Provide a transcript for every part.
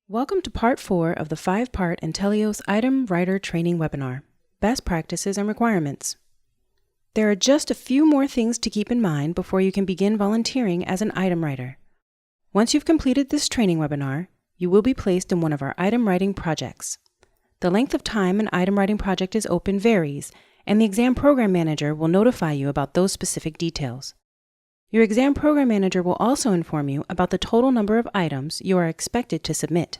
Welcome to Part 4 of the 5-part Intelios Item Writer Training webinar, Best Practices and Requirements. There are just a few more things to keep in mind before you can begin volunteering as an item writer. Once you've completed this training webinar, you will be placed in one of our item writing projects. The length of time an item writing project is open varies, and the exam program manager will notify you about those specific details. Your exam program manager will also inform you about the total number of items you are expected to submit.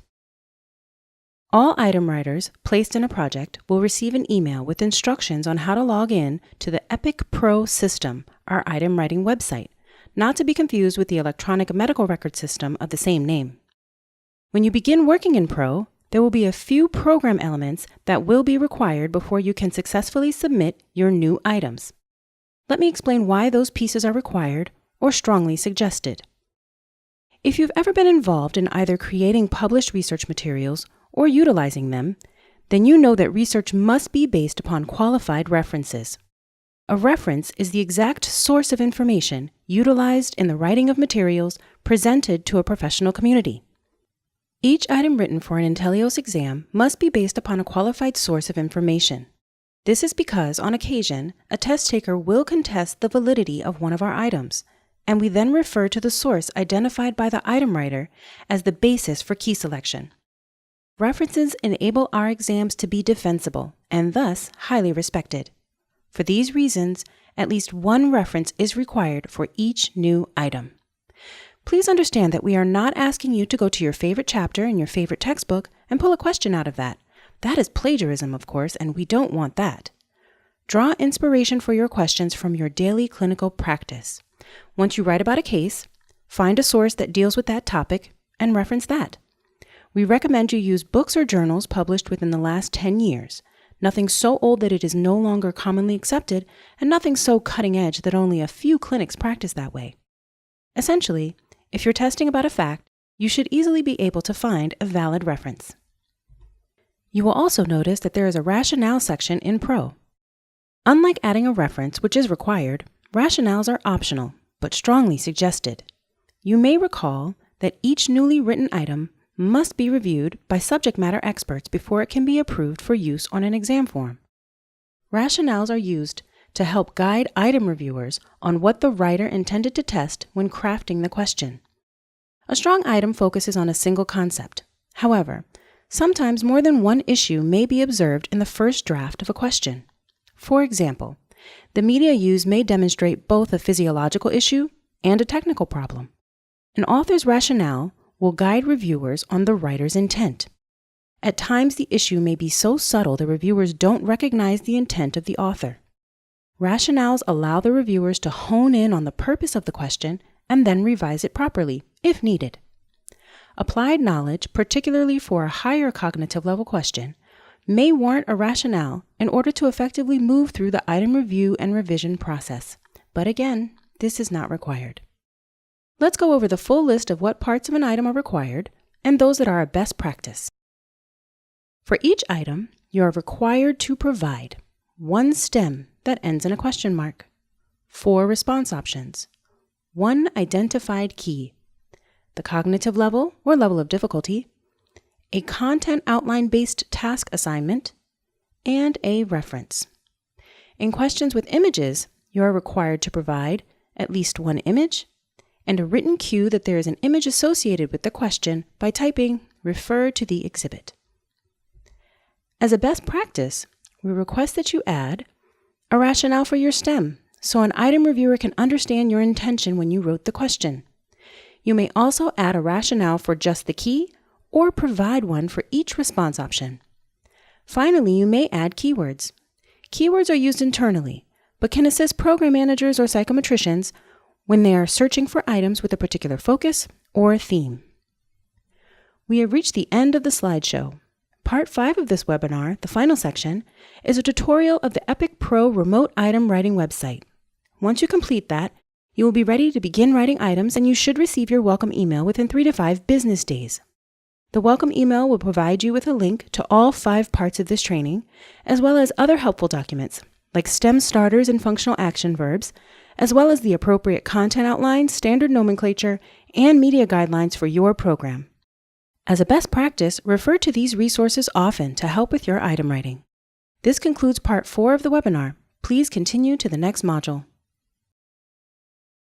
All item writers placed in a project will receive an email with instructions on how to log in to the Epic Pro system, our item writing website, not to be confused with the electronic medical record system of the same name. When you begin working in Pro, there will be a few program elements that will be required before you can successfully submit your new items. Let me explain why those pieces are required or strongly suggested. If you've ever been involved in either creating published research materials or utilizing them, then you know that research must be based upon qualified references. A reference is the exact source of information utilized in the writing of materials presented to a professional community. Each item written for an Intelios exam must be based upon a qualified source of information. This is because, on occasion, a test taker will contest the validity of one of our items, and we then refer to the source identified by the item writer as the basis for key selection. References enable our exams to be defensible and thus highly respected. For these reasons, at least one reference is required for each new item. Please understand that we are not asking you to go to your favorite chapter in your favorite textbook and pull a question out of that. That is plagiarism, of course, and we don't want that. Draw inspiration for your questions from your daily clinical practice. Once you write about a case, find a source that deals with that topic and reference that. We recommend you use books or journals published within the last 10 years, nothing so old that it is no longer commonly accepted, and nothing so cutting edge that only a few clinics practice that way. Essentially, if you're testing about a fact, you should easily be able to find a valid reference. You will also notice that there is a rationale section in Pro. Unlike adding a reference, which is required, rationales are optional, but strongly suggested. You may recall that each newly written item must be reviewed by subject matter experts before it can be approved for use on an exam form. Rationales are used to help guide item reviewers on what the writer intended to test when crafting the question. A strong item focuses on a single concept. However, sometimes more than one issue may be observed in the first draft of a question. For example, the media used may demonstrate both a physiological issue and a technical problem. An author's rationale will guide reviewers on the writer's intent. At times, the issue may be so subtle the reviewers don't recognize the intent of the author. Rationales allow the reviewers to hone in on the purpose of the question and then revise it properly, if needed. Applied knowledge, particularly for a higher cognitive level question, may warrant a rationale in order to effectively move through the item review and revision process. But again, this is not required. Let's go over the full list of what parts of an item are required and those that are a best practice. For each item, you are required to provide 1 stem that ends in a question mark, 4 response options, 1 identified key, the cognitive level or level of difficulty, a content outline-based task assignment, and a reference. In questions with images, you are required to provide at least 1 image and a written cue that there is an image associated with the question by typing "refer to the exhibit." As a best practice, we request that you add a rationale for your STEM so an item reviewer can understand your intention when you wrote the question. You may also add a rationale for just the key or provide one for each response option. Finally, you may add keywords. Keywords are used internally, but can assist program managers or psychometricians when they are searching for items with a particular focus or theme. We have reached the end of the slideshow. Part 5 of this webinar, the final section, is a tutorial of the Epic Pro remote item writing website. Once you complete that, you will be ready to begin writing items, and you should receive your welcome email within 3 to 5 business days. The welcome email will provide you with a link to all 5 parts of this training, as well as other helpful documents, like STEM starters and functional action verbs, as well as the appropriate content outline, standard nomenclature, and media guidelines for your program. As a best practice, refer to these resources often to help with your item writing. This concludes Part 4 of the webinar. Please continue to the next module.